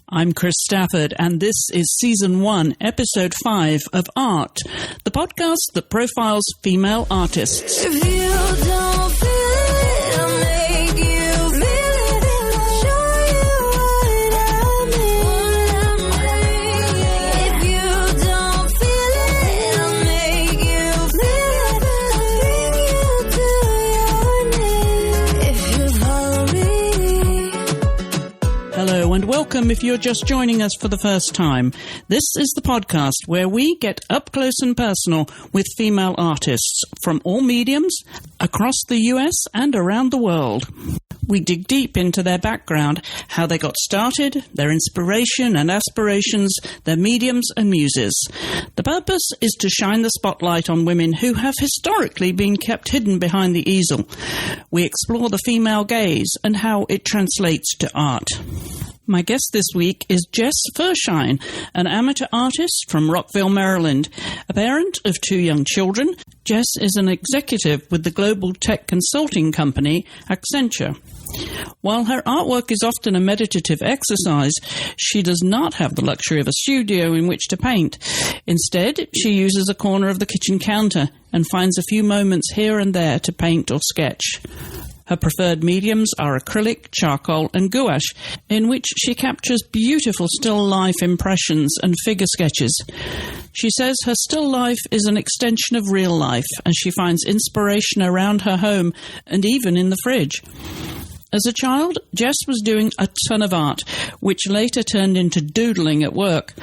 I'm Chris Stafford, and this is Season 1, Episode 5 of AART, the podcast that profiles female artists. If you don't feel it, I'll make you feel it. I'll show you what I mean. If you don't feel it, I'll make you feel it. I'll bring you to your knees. If you follow me. Hello and welcome if you're just joining us for the first time. This is the podcast where we get up close and personal with female artists from all mediums across the US and around the world. We dig deep into their background, how they got started, their inspiration and aspirations, their mediums and muses. The purpose is to shine the spotlight on women who have historically been kept hidden behind the easel. We explore the female gaze and how it translates to art. My guest this week is Jess Firshein, an amateur artist from Rockville, Maryland. A parent of 2 young children, Jess is an executive with the global tech consulting company Accenture. While her artwork is often a meditative exercise, she does not have the luxury of a studio in which to paint. Instead, she uses a corner of the kitchen counter and finds a few moments here and there to paint or sketch. Her preferred mediums are acrylic, charcoal and gouache, in which she captures beautiful still life impressions and figure sketches. She says her still life is an extension of real life, and she finds inspiration around her home and even in the fridge. As a child, Jess was doing a ton of art, which later turned into doodling at work.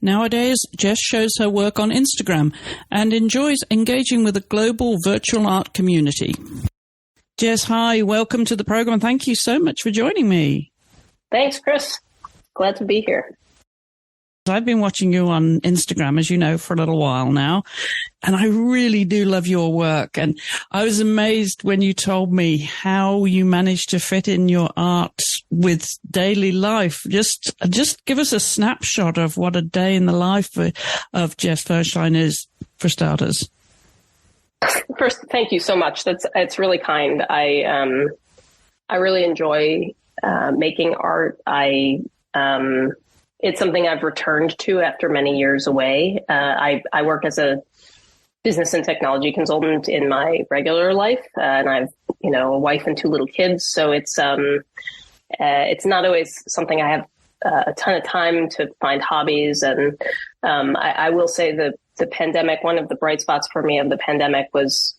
Nowadays, Jess shows her work on Instagram and enjoys engaging with a global virtual art community. Jess, hi, welcome to the program. Thank you so much for joining me. Thanks, Chris. Glad to be here. I've been watching you on Instagram, as you know, for a little while now, and I really do love your work. And I was amazed when you told me how you managed to fit in your art with daily life. Just give us a snapshot of what a day in the life of Jess Firshein is, for starters. First, thank you so much. It's really kind. I really enjoy making art. It's something I've returned to after many years away. I work as a business and technology consultant in my regular life, and I've a wife and 2 little kids. So it's not always something I have a ton of time to find hobbies. And I will say that the pandemic, one of the bright spots for me of the pandemic was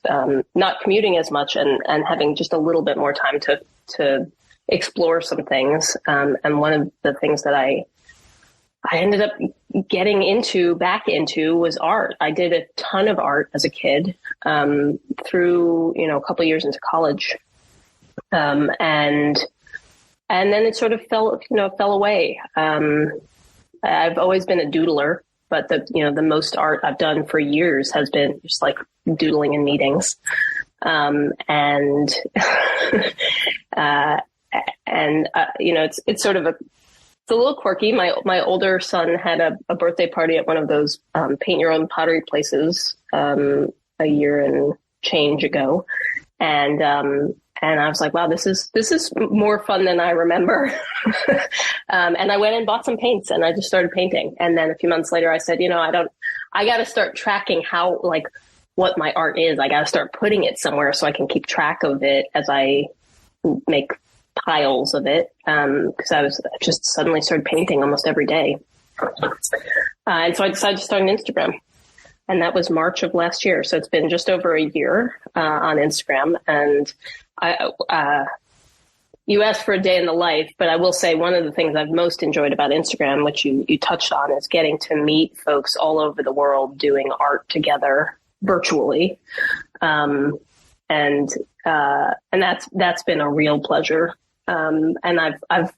not commuting as much and having just a little bit more time to explore some things. And one of the things that I ended up getting back into was art. I did a ton of art as a kid through a couple of years into college, and then it sort of fell away. I've always been a doodler. But the most art I've done for years has been just like doodling in meetings, it's sort of it's a little quirky. My older son had a birthday party at one of those paint your own pottery places a year and change ago, and I was like, wow, this is more fun than I remember. And I went and bought some paints and I just started painting. And then a few months later, I said, I got to start tracking what my art is. I got to start putting it somewhere so I can keep track of it as I make piles of it. Cause I just suddenly started painting almost every day. And so I decided to start an Instagram. And that was March of last year. So it's been just over a year on Instagram. And you asked for a day in the life, but I will say one of the things I've most enjoyed about Instagram, which you touched on, is getting to meet folks all over the world doing art together virtually. And that's been a real pleasure. And I've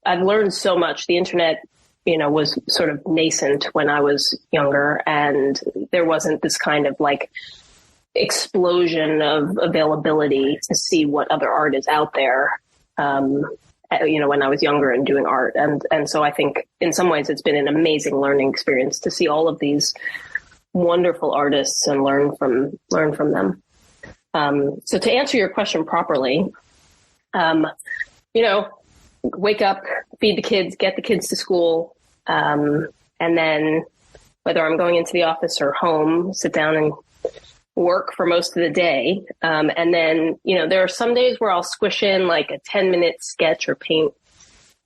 learned so much. The internet, was sort of nascent when I was younger, and there wasn't this kind of explosion of availability to see what other art is out there. When I was younger and doing art. And so I think in some ways it's been an amazing learning experience to see all of these wonderful artists and learn from them. So to answer your question properly, wake up, feed the kids, get the kids to school, and then whether I'm going into the office or home, sit down and work for most of the day. And then, there are some days where I'll squish in like a 10-minute sketch or paint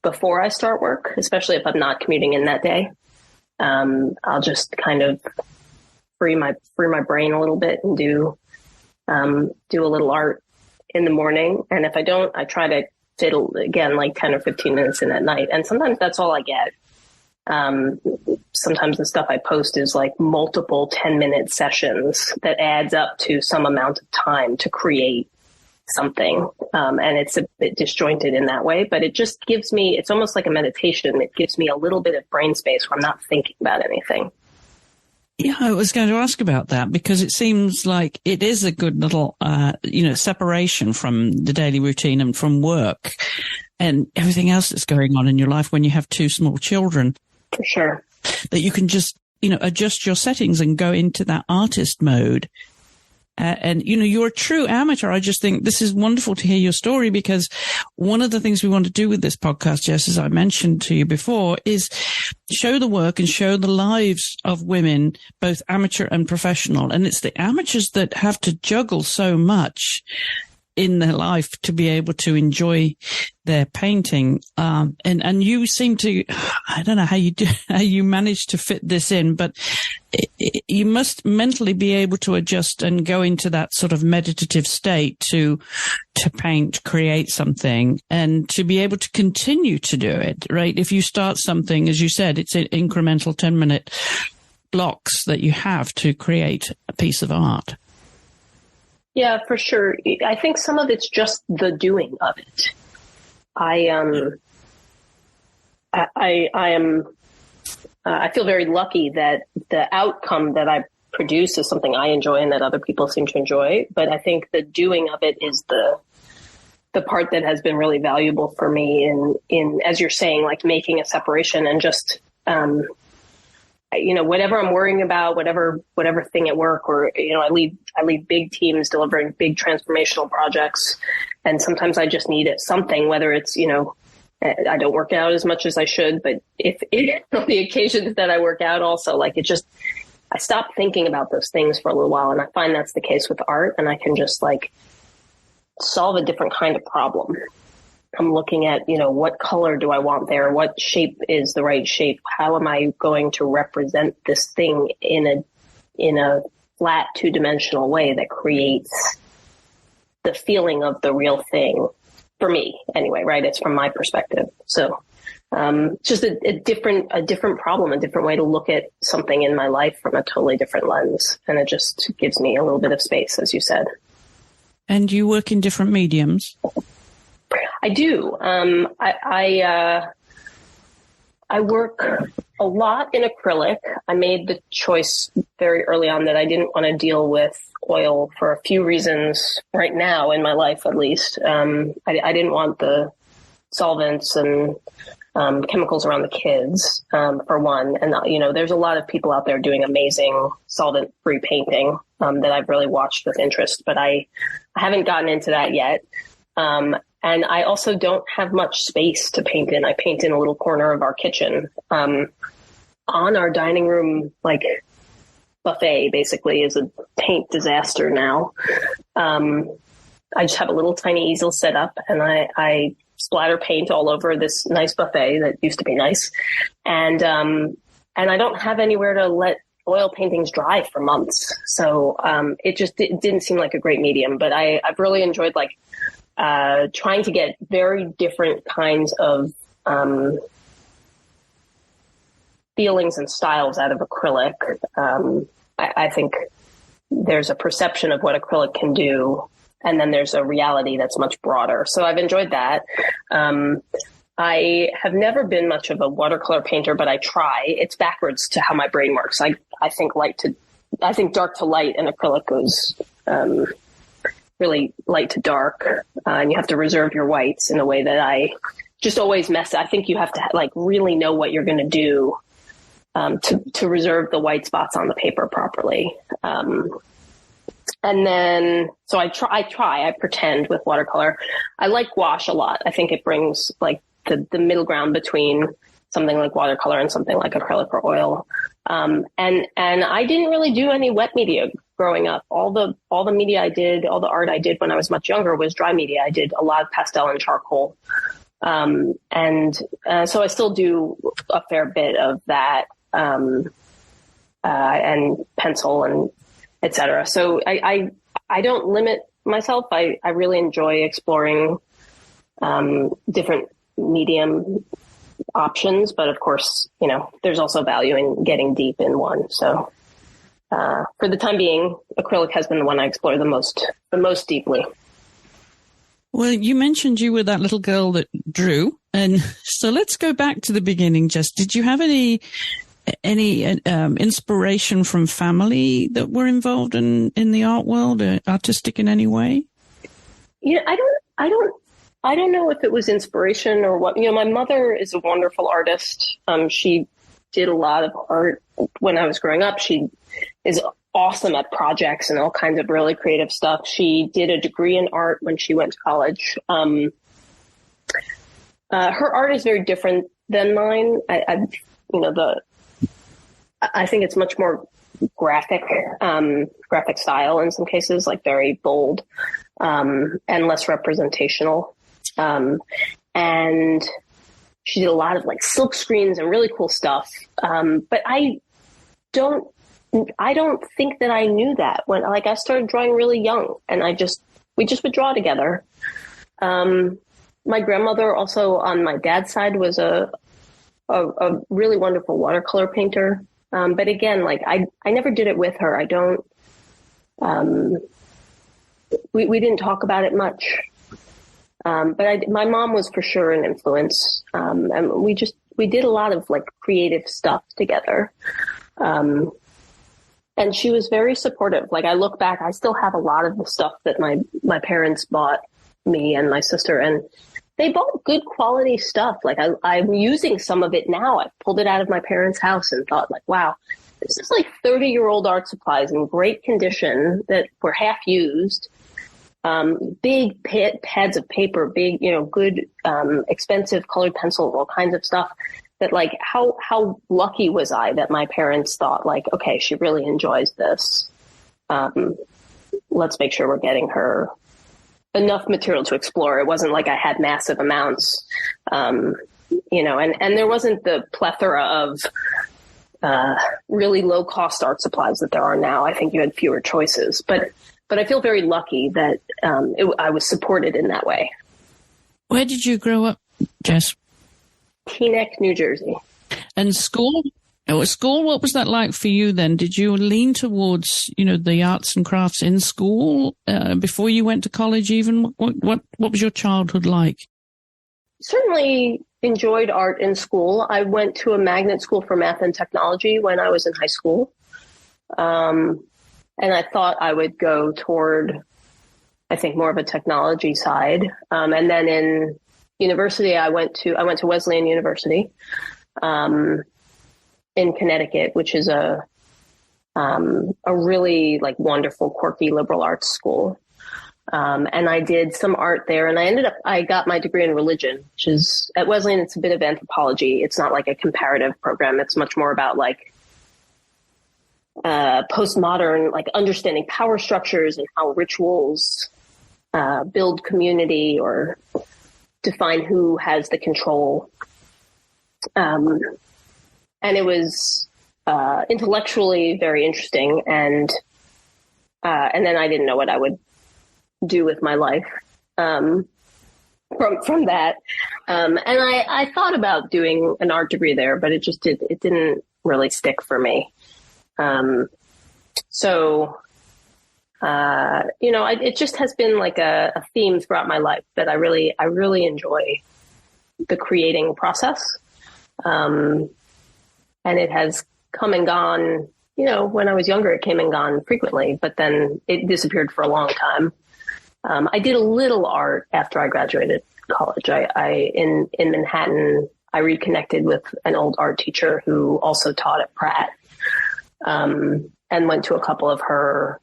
before I start work, especially if I'm not commuting in that day. I'll just kind of free my brain a little bit and do a little art in the morning. And if I don't, I try to fit again like 10 or 15 minutes in at night. And sometimes that's all I get. Sometimes the stuff I post is like multiple 10-minute sessions that adds up to some amount of time to create something. And it's a bit disjointed in that way, but it just gives me, it's almost like a meditation. It gives me a little bit of brain space where I'm not thinking about anything. Yeah, I was going to ask about that because it seems like it is a good little, separation from the daily routine and from work and everything else that's going on in your life when you have two small children. For sure. That you can just, adjust your settings and go into that artist mode. And you're a true amateur. I just think this is wonderful to hear your story because one of the things we want to do with this podcast, Jess, as I mentioned to you before, is show the work and show the lives of women, both amateur and professional. And it's the amateurs that have to juggle so much in their life to be able to enjoy their painting. And you seem to, I don't know how you manage to fit this in, but you must mentally be able to adjust and go into that sort of meditative state to paint, create something and to be able to continue to do it, right? If you start something, as you said, it's an incremental 10-minute blocks that you have to create a piece of art. Yeah, for sure. I think some of it's just the doing of it. I feel very lucky that the outcome that I produce is something I enjoy and that other people seem to enjoy. But I think the doing of it is the part that has been really valuable for me in, as you're saying, like making a separation and just, whatever I'm worrying about, whatever thing at work, or, I lead big teams delivering big transformational projects. And sometimes I just need something, whether it's, I don't work out as much as I should, but if on the occasions that I work out also, like I stop thinking about those things for a little while. And I find that's the case with art. And I can just like solve a different kind of problem. I'm looking at, what color do I want there? What shape is the right shape? How am I going to represent this thing in a flat 2-dimensional way that creates the feeling of the real thing for me anyway, right? It's from my perspective. So, just a different problem, a different way to look at something in my life from a totally different lens. And it just gives me a little bit of space, as you said. And you work in different mediums? I do. I work a lot in acrylic. I made the choice very early on that I didn't want to deal with oil for a few reasons right now in my life, at least. I didn't want the solvents and chemicals around the kids, for one. And, there's a lot of people out there doing amazing solvent-free painting that I've really watched with interest, but I haven't gotten into that yet. And I also don't have much space to paint in. I paint in a little corner of our kitchen. On our dining room, like buffet basically is a paint disaster now. I just have a little tiny easel set up and I splatter paint all over this nice buffet that used to be nice. And I don't have anywhere to let oil paintings dry for months. So, it didn't seem like a great medium, but I've really enjoyed trying to get very different kinds of feelings and styles out of acrylic. I think there's a perception of what acrylic can do, and then there's a reality that's much broader. So I've enjoyed that. I have never been much of a watercolor painter, but I try. It's backwards to how my brain works. I think dark to light, and acrylic goes really light to dark, and you have to reserve your whites in a way that I just always mess. I think you have to really know what you're going to do to reserve the white spots on the paper properly. And then, so I pretend with watercolor. I like gouache a lot. I think it brings the middle ground between something like watercolor and something like acrylic or oil. And I didn't really do any wet media growing up. All the media I did, all the art I did when I was much younger was dry media. I did a lot of pastel and charcoal. So I still do a fair bit of that, and pencil and et cetera. So I don't limit myself. I really enjoy exploring, different medium options, but of course, there's also value in getting deep in one. So, for the time being, acrylic has been the one I explore the most deeply. Well, you mentioned you were that little girl that drew, and so let's go back to the beginning. Jess, did you have any inspiration from family that were involved in the art world, artistic in any way? I don't know if it was inspiration or what. My mother is a wonderful artist. She did a lot of art when I was growing up. She is awesome at projects and all kinds of really creative stuff. She did a degree in art when she went to college. Her art is very different than mine. I think it's much more graphic style in some cases, like very bold, and less representational. And she did a lot of like silk screens and really cool stuff. But I don't think that I knew that when, like, I started drawing really young, and we just would draw together. My grandmother also on my dad's side was a really wonderful watercolor painter. But again, like I never did it with her. We didn't talk about it much. But my mom was for sure an influence. And we did a lot of like creative stuff together. And she was very supportive. Like, I look back, I still have a lot of the stuff that my parents bought me and my sister, and they bought good quality stuff. Like, I'm using some of it now. I pulled it out of my parents' house and thought, like, wow, this is like 30-year-old art supplies in great condition that were half used. Big pads of paper, big, good, expensive colored pencils, all kinds of stuff. That, like, how lucky was I that my parents thought, like, okay, she really enjoys this. Let's make sure we're getting her enough material to explore. It wasn't like I had massive amounts, and there wasn't the plethora of really low cost art supplies that there are now. I think you had fewer choices, but I feel very lucky that I was supported in that way. Where did you grow up, Jess? Teaneck, New Jersey. And school? School, what was that like for you then? Did you lean towards, the arts and crafts in school before you went to college even? What was your childhood like? Certainly enjoyed art in school. I went to a magnet school for math and technology when I was in high school. And I thought I would go toward, I think, more of a technology side. And then in university, I went to Wesleyan University in Connecticut, which is a really like wonderful, quirky liberal arts school. And I did some art there, and I got my degree in religion, which is at Wesleyan. It's a bit of anthropology. It's not like a comparative program. It's much more about like postmodern, like understanding power structures and how rituals build community or define who has the control. And it was intellectually very interesting, and then I didn't know what I would do with my life from that. And I thought about doing an art degree there, but it didn't really stick for me. It just has been like a theme throughout my life that I really enjoy the creating process. And it has come and gone, when I was younger, it came and gone frequently, but then it disappeared for a long time. I did a little art after I graduated college. In Manhattan, I reconnected with an old art teacher who also taught at Pratt, and went to a couple of her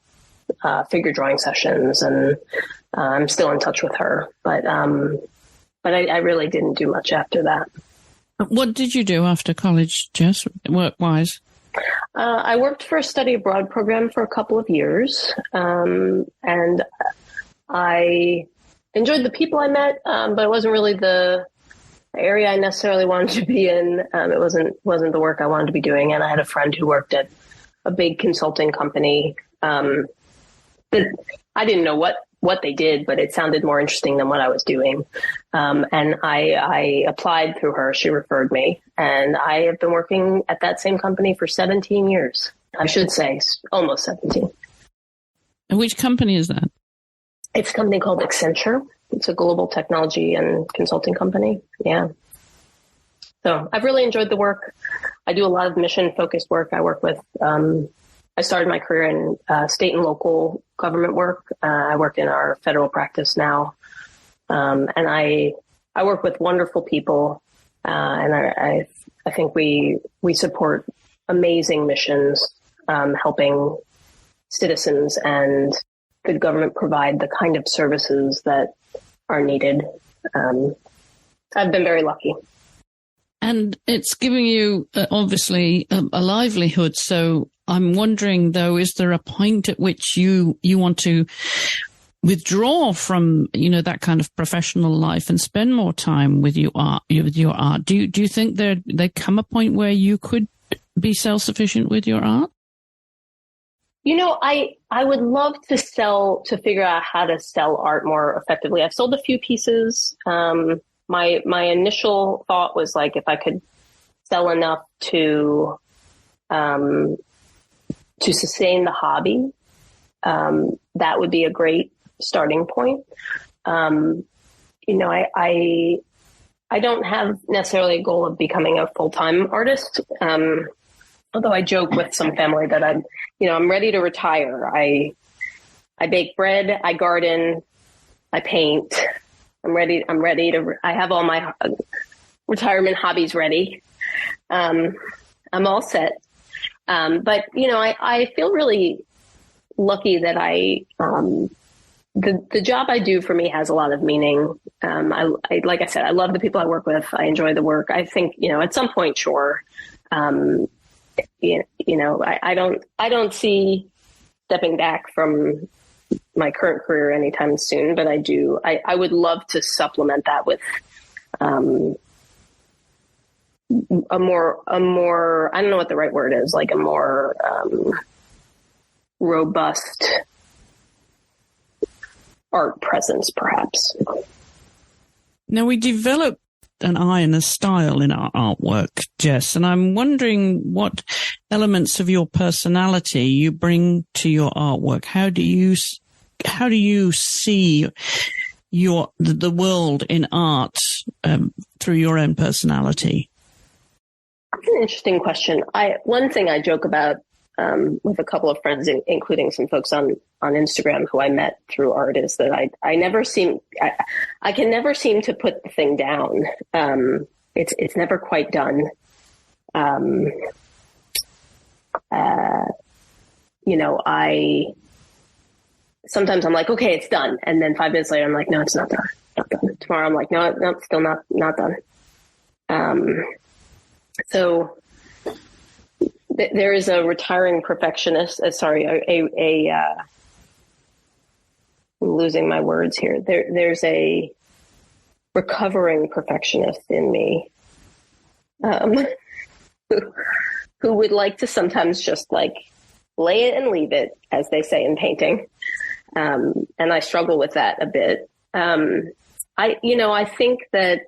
figure drawing sessions, and I'm still in touch with her. But but I really didn't do much after that. What did you do after college, Jess, work-wise? I worked for a study abroad program for a couple of years, and I enjoyed the people I met, but it wasn't really the area I necessarily wanted to be in. It wasn't the work I wanted to be doing, and I had a friend who worked at a big consulting company that I didn't know what they did, but it sounded more interesting than what I was doing. And I applied through her. She referred me, and I have been working at that same company for 17 years. I should say almost 17. And which company is that? It's a company called Accenture. It's a global technology and consulting company. Yeah. So I've really enjoyed the work. I do a lot of mission-focused work. I work with, I started my career in state and local government work. I work in our federal practice now. And I work with wonderful people. And I think we support amazing missions, helping citizens and good government provide the kind of services that are needed. I've been very lucky. And it's giving you, obviously, a livelihood. So I'm wondering, though, is there a point at which you want to withdraw from, that kind of professional life and spend more time with your art? Do you think there come a point where you could be self-sufficient with your art? I would love to figure out how to sell art more effectively. I've sold a few pieces. My initial thought was like, if I could sell enough to sustain the hobby, that would be a great starting point. I don't have necessarily a goal of becoming a full-time artist. Although I joke with some family that I'm ready to retire. I bake bread, I garden, I paint. I'm ready to, I have all my retirement hobbies ready. I'm all set. But I feel really lucky that the job I do for me has a lot of meaning. I like I said, I love the people I work with. I enjoy the work. I think, at some point, sure. I don't see stepping back from my current career anytime soon, but I would love to supplement that with, a more, I don't know what the right word is, like a more, robust art presence, perhaps. Now, we develop an eye and a style in our artwork, Jess, and I'm wondering what elements of your personality you bring to your artwork. How do you see the world in art through your own personality? That's an interesting question. One thing I joke about with a couple of friends, including some folks on Instagram who I met through art, is that I can never seem to put the thing down. It's never quite done. Sometimes I'm like, okay, it's done. And then 5 minutes later, I'm like, no, it's not done. Not done. Tomorrow, I'm like, no, still not done. So there is a retiring perfectionist. I'm losing my words here. There's a recovering perfectionist in me, who would like to sometimes just like lay it and leave it, as they say in painting. And I struggle with that a bit. I think that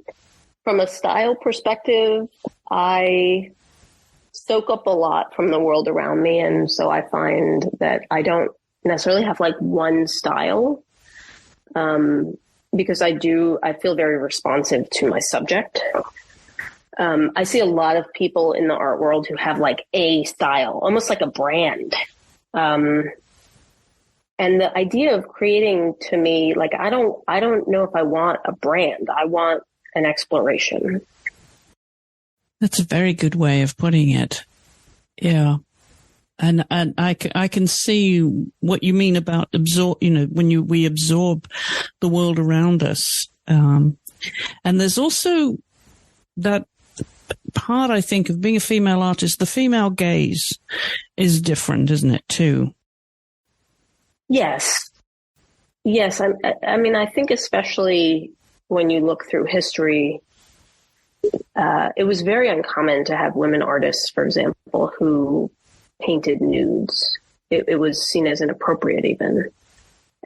from a style perspective, I soak up a lot from the world around me. And so I find that I don't necessarily have like one style, because I feel very responsive to my subject. I see a lot of people in the art world who have like a style, almost like a brand. And the idea of creating, to me, like, I don't know if I want a brand. I want an exploration. That's a very good way of putting it. Yeah. And I can see what you mean about we absorb the world around us. And there's also that part, I think, of being a female artist. The female gaze is different, isn't it, too? Yes. Yes. I mean, I think especially when you look through history, it was very uncommon to have women artists, for example, who painted nudes. It was seen as inappropriate even.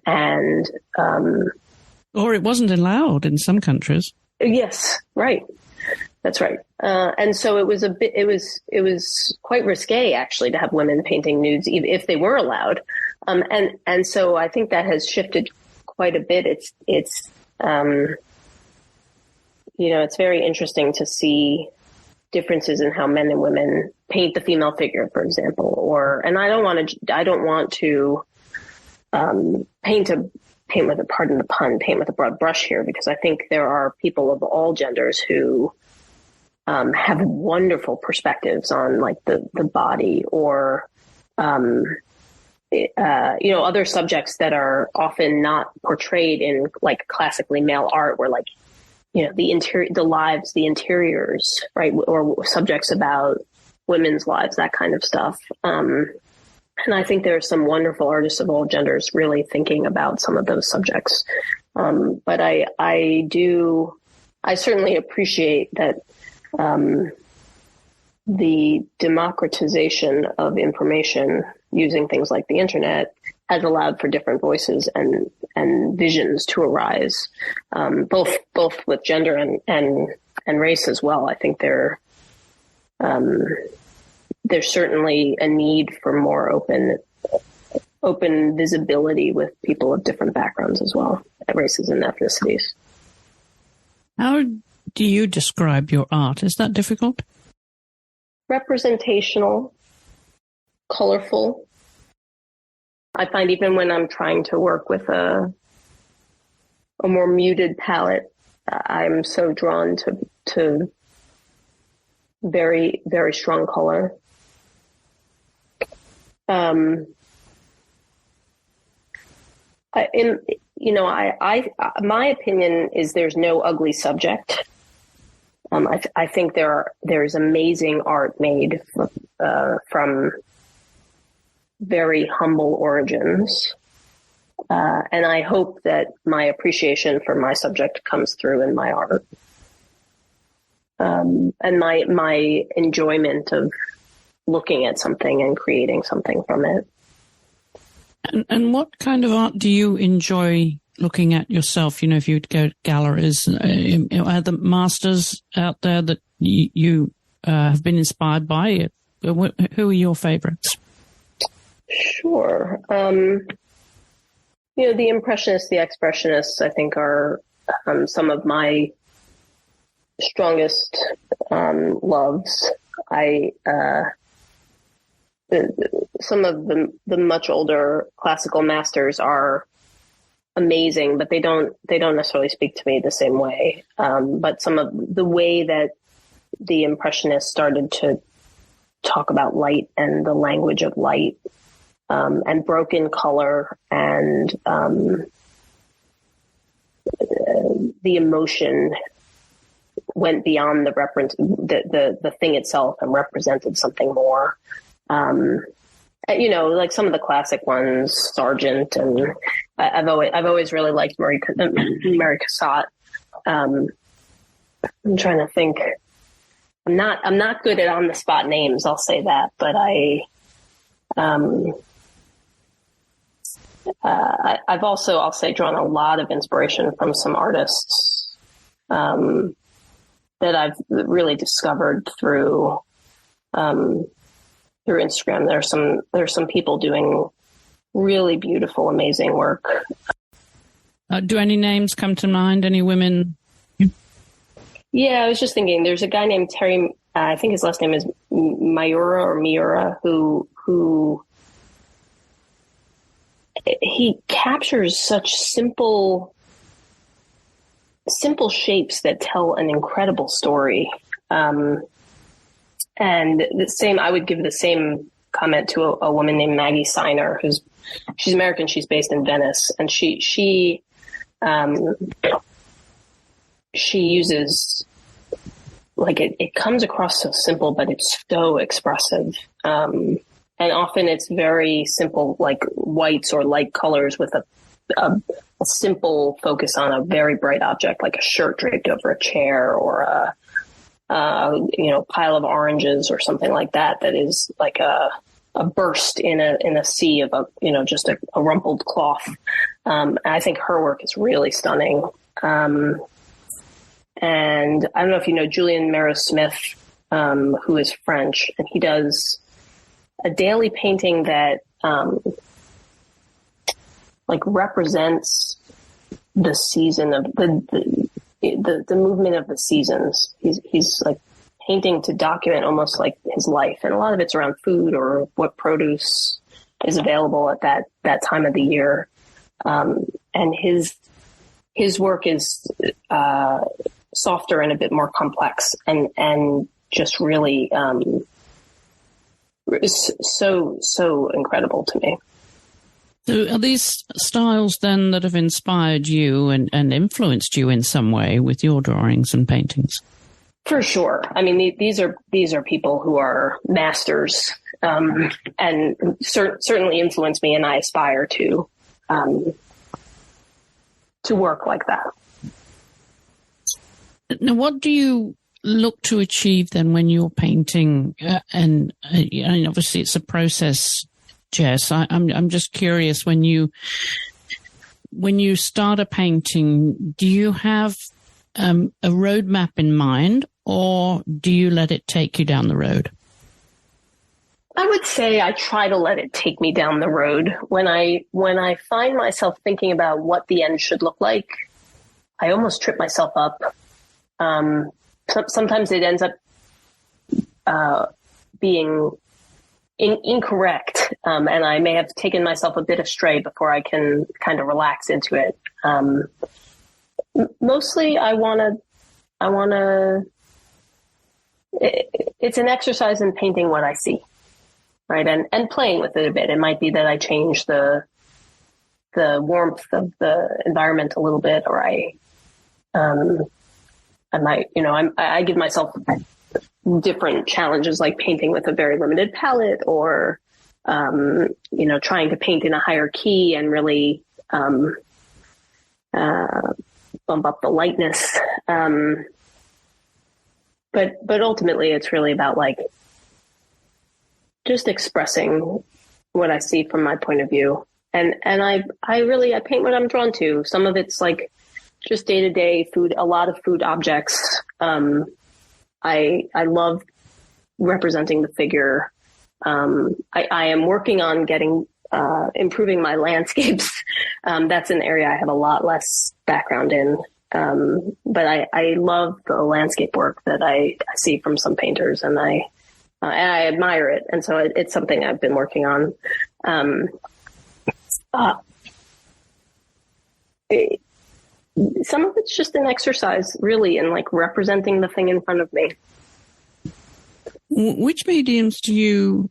And, or it wasn't allowed in some countries. Yes, right. That's right. And so it was quite risque actually to have women painting nudes, if they were allowed. And so I think that has shifted quite a bit. It's very interesting to see differences in how men and women paint the female figure, for example, and I don't want to paint with a broad brush here, because I think there are people of all genders who have wonderful perspectives on like the body or other subjects that are often not portrayed in like classically male art, where like, the interior, the lives, the interiors, right? Or subjects about women's lives, that kind of stuff. And I think there are some wonderful artists of all genders really thinking about some of those subjects. But I certainly appreciate that the democratization of information using things like the internet has allowed for different voices and visions to arise, both with gender and race as well. I think there's certainly a need for more open visibility with people of different backgrounds as well, races and ethnicities. How do you describe your art? Is that difficult? Representational, colorful. I find even when I'm trying to work with a more muted palette, I'm so drawn to very, very strong color. My opinion is there's no ugly subject. I think there's amazing art made from very humble origins. And I hope that my appreciation for my subject comes through in my art. And my enjoyment of looking at something and creating something from it. And what kind of art do you enjoy looking at yourself? If you'd go to galleries, are the masters out there that you have been inspired by? Who are your favorites? Sure. The Impressionists, the Expressionists, I think are some of my strongest loves. Some of the much older classical masters are amazing, but they don't necessarily speak to me the same way. But some of the way that the Impressionists started to talk about light and the language of light, and broken color and the emotion went beyond the thing itself and represented something more. Like some of the classic ones, Sargent, and I've always really liked Mary Cassatt. I'm trying to think. I'm not good at on the spot names, I'll say that, but I've also, I'll say, drawn a lot of inspiration from some artists that I've really discovered through Instagram. There's some people doing really beautiful, amazing work. Do any names come to mind? Any women? Yeah, I was just thinking. There's a guy named Terry. I think his last name is Miura, who he captures such simple shapes that tell an incredible story. And I would give the same comment to a woman named Maggie Seiner, she's American. She's based in Venice, and she she uses, like, it comes across so simple, but it's so expressive. And often it's very simple, like whites or light colors with a simple focus on a very bright object, like a shirt draped over a chair or a pile of oranges or something like that. That is like a burst in a sea of just a rumpled cloth. And I think her work is really stunning. And I don't know if you know Julian Marot-Smith, who is French, and he does a daily painting that like represents the season of the movement of the seasons. He's like painting to document almost like his life, and a lot of it's around food or what produce is available at that time of the year. And his work is softer and a bit more complex, and just really so incredible to me. So are these styles then that have inspired you and influenced you in some way with your drawings and paintings? For sure. I mean, these are people who are masters, and certainly influence me, and I aspire to work like that. Now, what do you look to achieve then when you're painting? And obviously it's a process, Jess. I'm just curious, when you start a painting, do you have a roadmap in mind, or do you let it take you down the road? I would say I try to let it take me down the road. When I find myself thinking about what the end should look like, I almost trip myself up. Sometimes it ends up being incorrect, and I may have taken myself a bit astray before I can kind of relax into it. Mostly, I want to. It's an exercise in painting what I see, right, and playing with it a bit. It might be that I change the warmth of the environment a little bit, or I might, I give myself different challenges, like painting with a very limited palette, or, trying to paint in a higher key and really bump up the lightness. But ultimately, it's really about like just expressing what I see from my point of view. And I paint what I'm drawn to. Some of it's like just day-to-day food, a lot of food objects. I love representing the figure. I am working on improving my landscapes. That's an area I have a lot less background in. But I love the landscape work that I see from some painters, and I admire it. And so it's something I've been working on. Some of it's just an exercise, really, in like representing the thing in front of me. Which mediums do you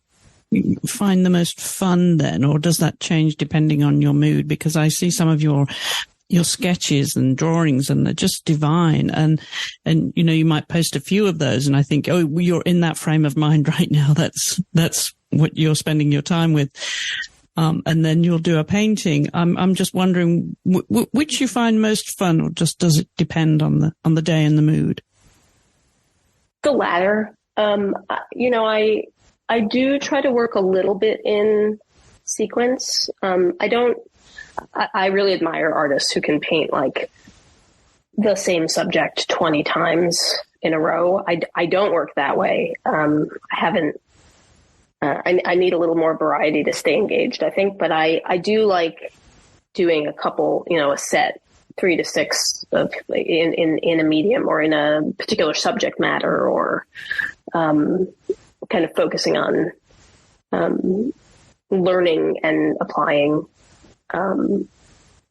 find the most fun then, or does that change depending on your mood? Because I see some of your sketches and drawings, and they're just divine. And you might post a few of those, and I think, oh, you're in that frame of mind right now. That's what you're spending your time with. And then you'll do a painting. I'm just wondering which you find most fun, or just does it depend on the day and the mood? The latter. I do try to work a little bit in sequence. I really admire artists who can paint like the same subject 20 times in a row. I don't work that way. I haven't. I need a little more variety to stay engaged, I think, but I do like doing a couple, a set 3 to 6 of in a medium or in a particular subject matter, or kind of focusing on learning and applying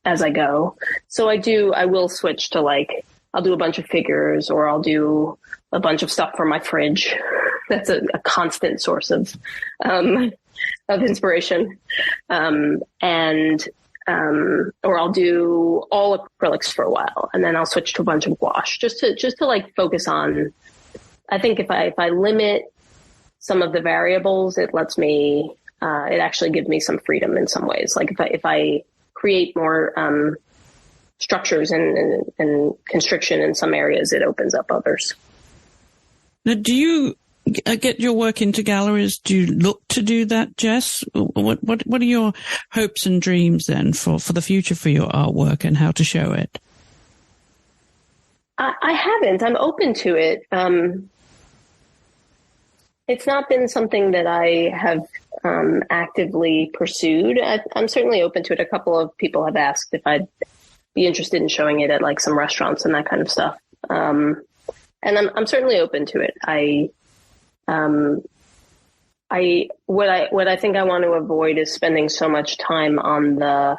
as I go. So I will switch to like, I'll do a bunch of figures, or I'll do a bunch of stuff for my fridge. That's a constant source of inspiration. And or I'll do all acrylics for a while, and then I'll switch to a bunch of gouache just to like focus on. I think if I limit some of the variables, it lets me. It actually gives me some freedom in some ways. Like if I create more structures and constriction in some areas, it opens up others. Now, do you get your work into galleries? Do you look to do that, Jess? What are your hopes and dreams then for the future for your artwork and how to show it? I haven't. I'm open to it. It's not been something that I have actively pursued. I'm certainly open to it. A couple of people have asked if I'd be interested in showing it at like some restaurants and that kind of stuff. And I'm certainly open to it. What I think I want to avoid is spending so much time on the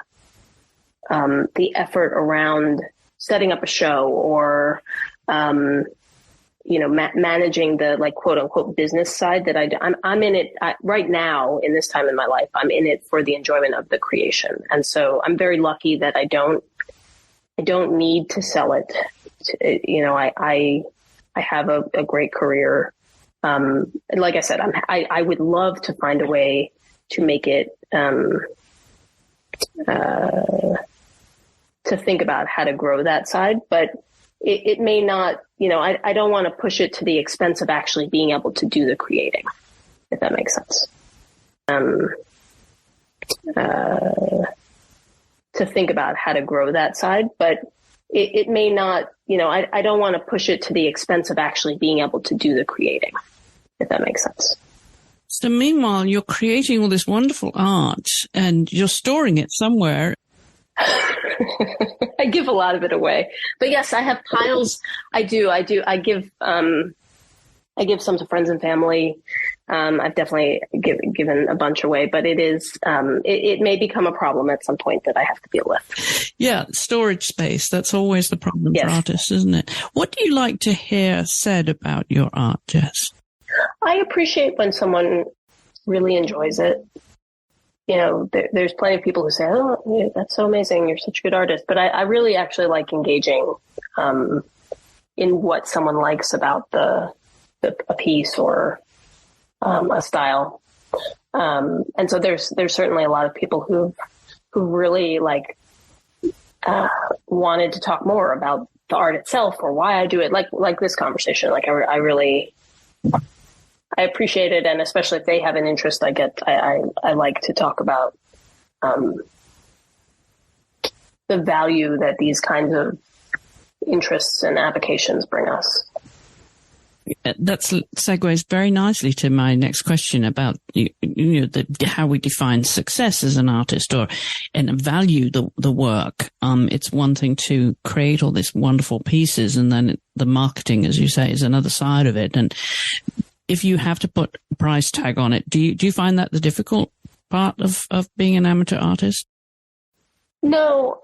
effort around setting up a show or, managing the like quote unquote business side that I'm in it right now in this time in my life. I'm in it for the enjoyment of the creation. And so I'm very lucky that I don't need to sell it. I have a great career. And like I said, I would love to find a way to make it, to think about how to grow that side, but it may not, I don't want to push it to the expense of actually being able to do the creating, if that makes sense. To think about how to grow that side, but it may not, I don't want to push it to the expense of actually being able to do the creating, if that makes sense. So meanwhile, you're creating all this wonderful art and you're storing it somewhere. I give a lot of it away, but yes, I have piles. I do. I give some to friends and family. I've definitely given a bunch away, but it is, it may become a problem at some point that I have to deal with. Yeah. Storage space. That's always the problem for artists, isn't it? What do you like to hear said about your art, Jess? I appreciate when someone really enjoys it. There's plenty of people who say, "Oh, yeah, that's so amazing. You're such a good artist." But I really actually like engaging in what someone likes about a piece or a style. And so there's certainly a lot of people who really wanted to talk more about the art itself or why I do it. Like this conversation. Like I appreciate it, and especially if they have an interest, I like to talk about the value that these kinds of interests and applications bring us. That segues very nicely to my next question about how we define success as an artist and value the work. It's one thing to create all these wonderful pieces, and then the marketing, as you say, is another side of it. And if you have to put a price tag on it, do you find that the difficult part of being an amateur artist? No,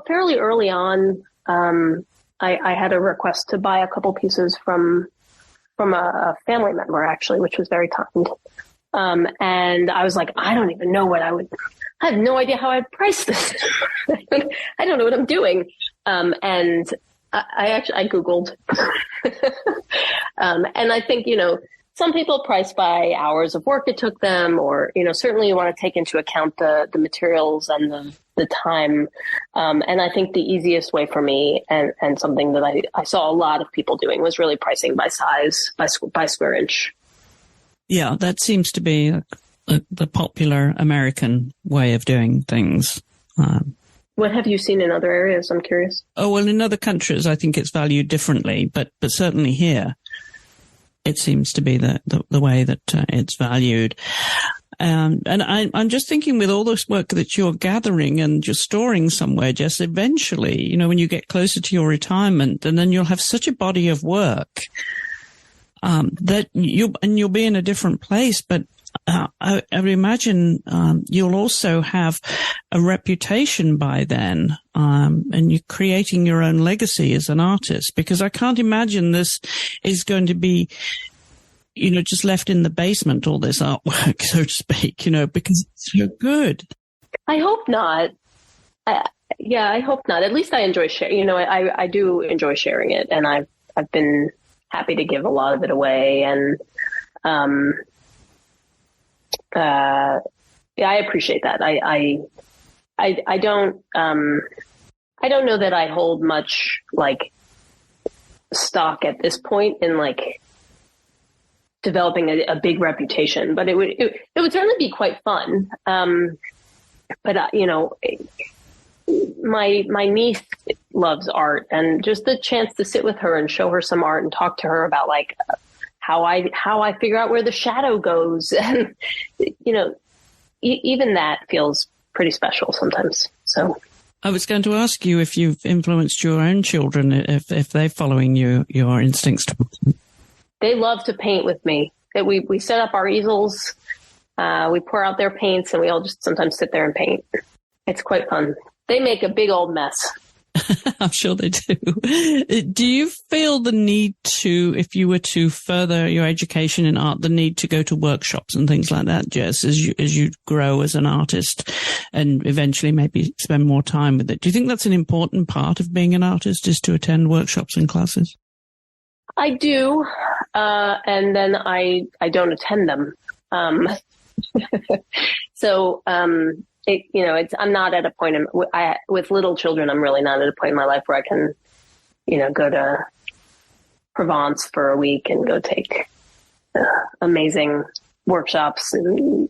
fairly early on, I had a request to buy a couple pieces from a family member, actually, which was very kind. And I was like, I don't even know I have no idea how I'd price this. I don't know what I'm doing. And I Googled. And I think, some people price by hours of work it took them, or, certainly you want to take into account the materials and the time. And I think the easiest way for me and something that I saw a lot of people doing was really pricing by size, by square inch. Yeah, that seems to be the popular American way of doing things. What have you seen in other areas? I'm curious. Oh, well, in other countries, I think it's valued differently, but certainly here, it seems to be the way that it's valued. And I'm just thinking with all this work that you're gathering and you're storing somewhere, Jess, eventually, when you get closer to your retirement, and then you'll have such a body of work that you'll be in a different place, but I would imagine you'll also have a reputation by then, and you're creating your own legacy as an artist, because I can't imagine this is going to be, just left in the basement, all this artwork, so to speak, because it's so good. I hope not. I hope not. At least I enjoy sharing. I do enjoy sharing it, and I've been happy to give a lot of it away. And I appreciate that. I don't know that I hold much like stock at this point in like developing a big reputation, but it would certainly be quite fun. But my niece loves art, and just the chance to sit with her and show her some art and talk to her about like how I figure out where the shadow goes, and even that feels pretty special sometimes. So I was going to ask you if you've influenced your own children, if they're following your instincts. They love to paint with me. We set up our easels, we pour out their paints, and we all just sometimes sit there and paint. It's quite fun. They make a big old mess. I'm sure they do. Do you feel the need to, if you were to further your education in art, the need to go to workshops and things like that, Jess, as you grow as an artist and eventually maybe spend more time with it? Do you think that's an important part of being an artist, is to attend workshops and classes? I do, and then I don't attend them. So I'm not at a point with little children. I'm really not at a point in my life where I can, go to Provence for a week and go take amazing workshops in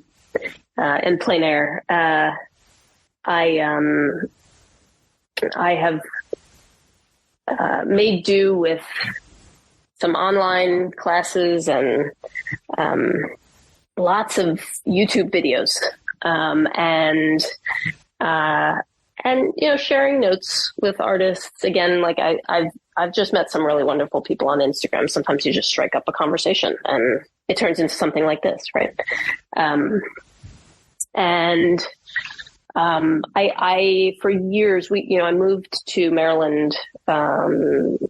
plein air. I have made do with some online classes and lots of YouTube videos. And sharing notes with artists. Again, like I've just met some really wonderful people on Instagram. Sometimes you just strike up a conversation and it turns into something like this, right? I for years, I moved to Maryland a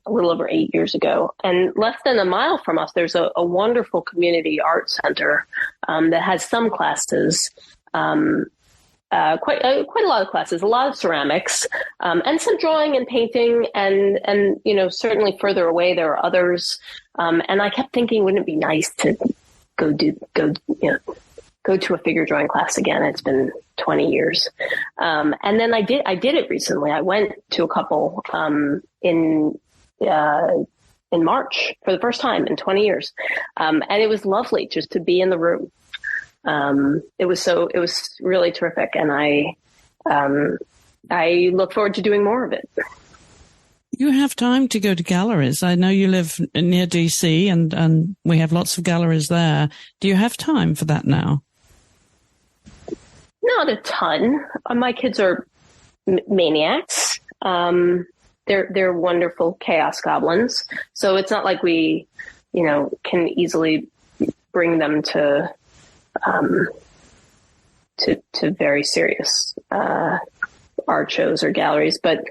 little over 8 years ago, and less than a mile from us, there's a wonderful community art center that has some classes. Quite a lot of classes, a lot of ceramics, and some drawing and painting, and certainly further away there are others. And I kept thinking, wouldn't it be nice to go to a figure drawing class again? It's been 20 years. And then I did it recently. I went to a couple in March for the first time in 20 years. And it was lovely just to be in the room. It was really terrific. And I look forward to doing more of it. You have time to go to galleries. I know you live near DC and we have lots of galleries there. Do you have time for that now? Not a ton. My kids are maniacs. They're wonderful chaos goblins. So it's not like we, can easily bring them to very serious art shows or galleries, but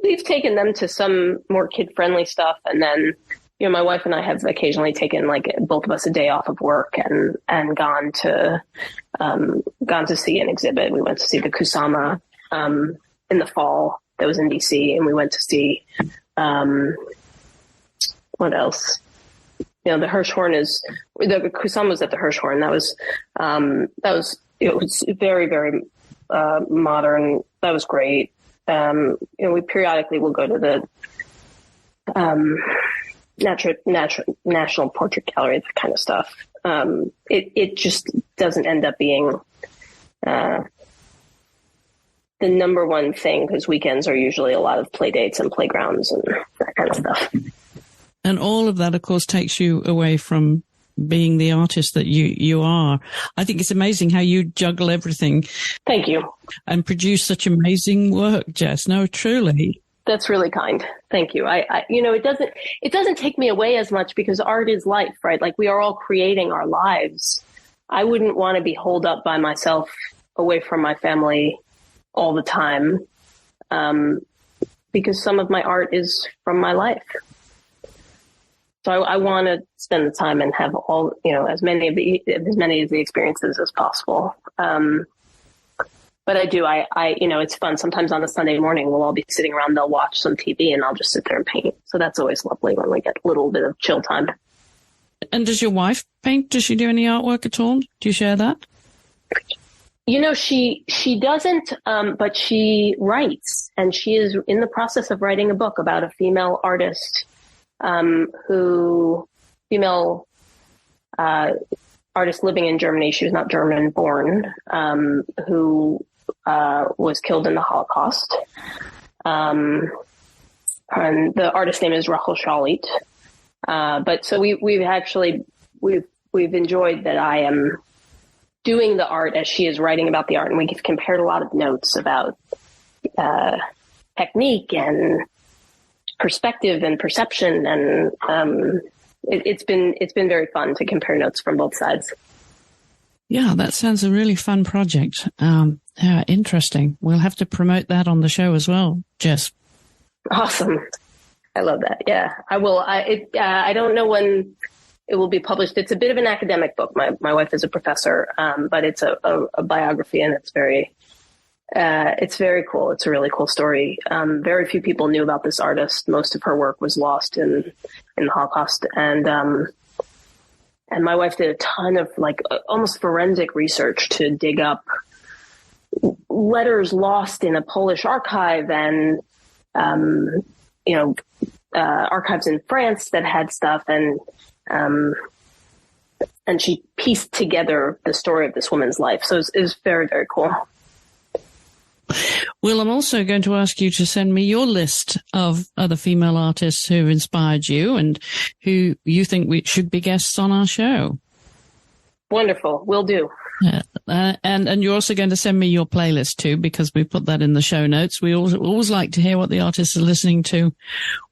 we've taken them to some more kid-friendly stuff, and then my wife and I have occasionally taken both of us a day off of work and gone to see an exhibit. We went to see the Kusama in the fall. That was in DC, and we went to see what else? The Hirshhorn the Kusama was at the Hirshhorn. That was it was very, very modern. That was great. We periodically will go to the National Portrait Gallery, that kind of stuff. It just doesn't end up being the number one thing, because weekends are usually a lot of play dates and playgrounds and that kind of stuff. And all of that, of course, takes you away from being the artist that you are. I think it's amazing how you juggle everything. Thank you. And produce such amazing work, Jess. No, truly. That's really kind. Thank you. It doesn't take me away as much, because art is life, right? Like, we are all creating our lives. I wouldn't want to be holed up by myself away from my family all the time, because some of my art is from my life. So I want to spend the time and have all, as many of the experiences as possible. But I do. I it's fun. Sometimes on a Sunday morning, we'll all be sitting around. They'll watch some TV, and I'll just sit there and paint. So that's always lovely when we get a little bit of chill time. And does your wife paint? Does she do any artwork at all? Do you share that? She doesn't, but she writes, and she is in the process of writing a book about a female artist, female artist living in Germany. She was not German born, who was killed in the Holocaust. And the artist's name is Rachel Shalit. But so we've enjoyed that I am doing the art as she is writing about the art, and we've compared a lot of notes about technique and perspective and perception, and it's been very fun to compare notes from both sides. Yeah, that sounds a really fun project. Interesting. We'll have to promote that on the show as well, Jess. Awesome. I love that. Yeah, I will. I don't know when it will be published. It's a bit of an academic book. My wife is a professor, but it's a biography, and it's very cool. It's a really cool story. Very few people knew about this artist. Most of her work was lost in the Holocaust, and my wife did a ton of almost forensic research to dig up letters lost in a Polish archive, and archives in France that had stuff, and she pieced together the story of this woman's life. So it was very, very cool. Well, I'm also going to ask you to send me your list of other female artists who inspired you and who you think we should be guests on our show. Wonderful. Will do. And you're also going to send me your playlist too, because we put that in the show notes. We always like to hear what the artists are listening to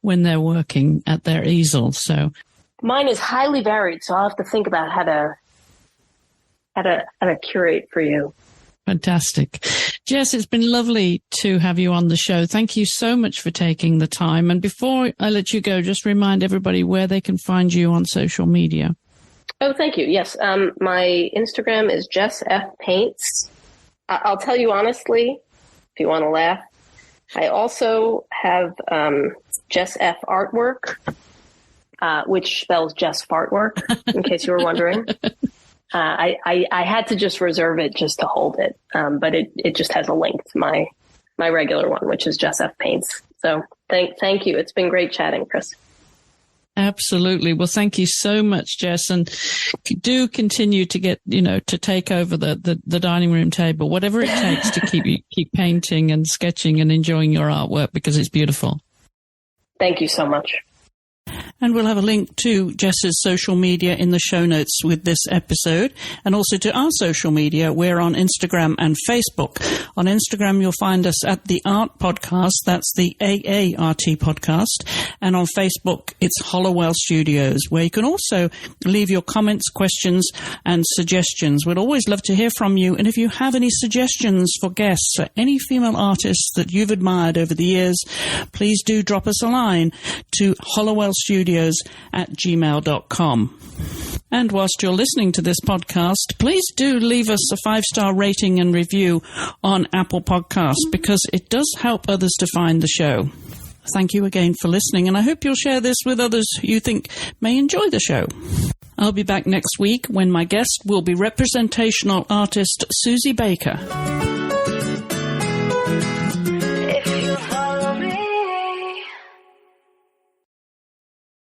when they're working at their easel. So mine is highly varied, so I'll have to think about how to curate for you. Fantastic. Jess, it's been lovely to have you on the show. Thank you so much for taking the time. And before I let you go, just remind everybody where they can find you on social media. Oh, thank you. Yes. My Instagram is Jess F Paints. I'll tell you honestly, if you want to laugh, I also have Jess F Artwork, which spells Jess Fartwork, in case you were wondering. I had to just reserve it just to hold it, but it just has a link to my regular one, which is Jess F Paints. So thank you. It's been great chatting, Chris. Absolutely. Well, thank you so much, Jess, and do continue to get, to take over the dining room table, whatever it takes to keep painting and sketching and enjoying your artwork, because it's beautiful. Thank you so much. And we'll have a link to Jess's social media in the show notes with this episode, and also to our social media. We're on Instagram and Facebook. On Instagram, you'll find us at the AART Podcast. That's the AART Podcast. And on Facebook, it's Hollowell Studios, where you can also leave your comments, questions, and suggestions. We'd always love to hear from you. And if you have any suggestions for guests or any female artists that you've admired over the years, please do drop us a line to hollowellstudios@gmail.com. And whilst you're listening to this podcast, please do leave us a 5-star rating and review on Apple Podcasts, because it does help others to find the show. Thank you again for listening, and I hope you'll share this with others who you think may enjoy the show. I'll be back next week when my guest will be representational artist Susie Baker.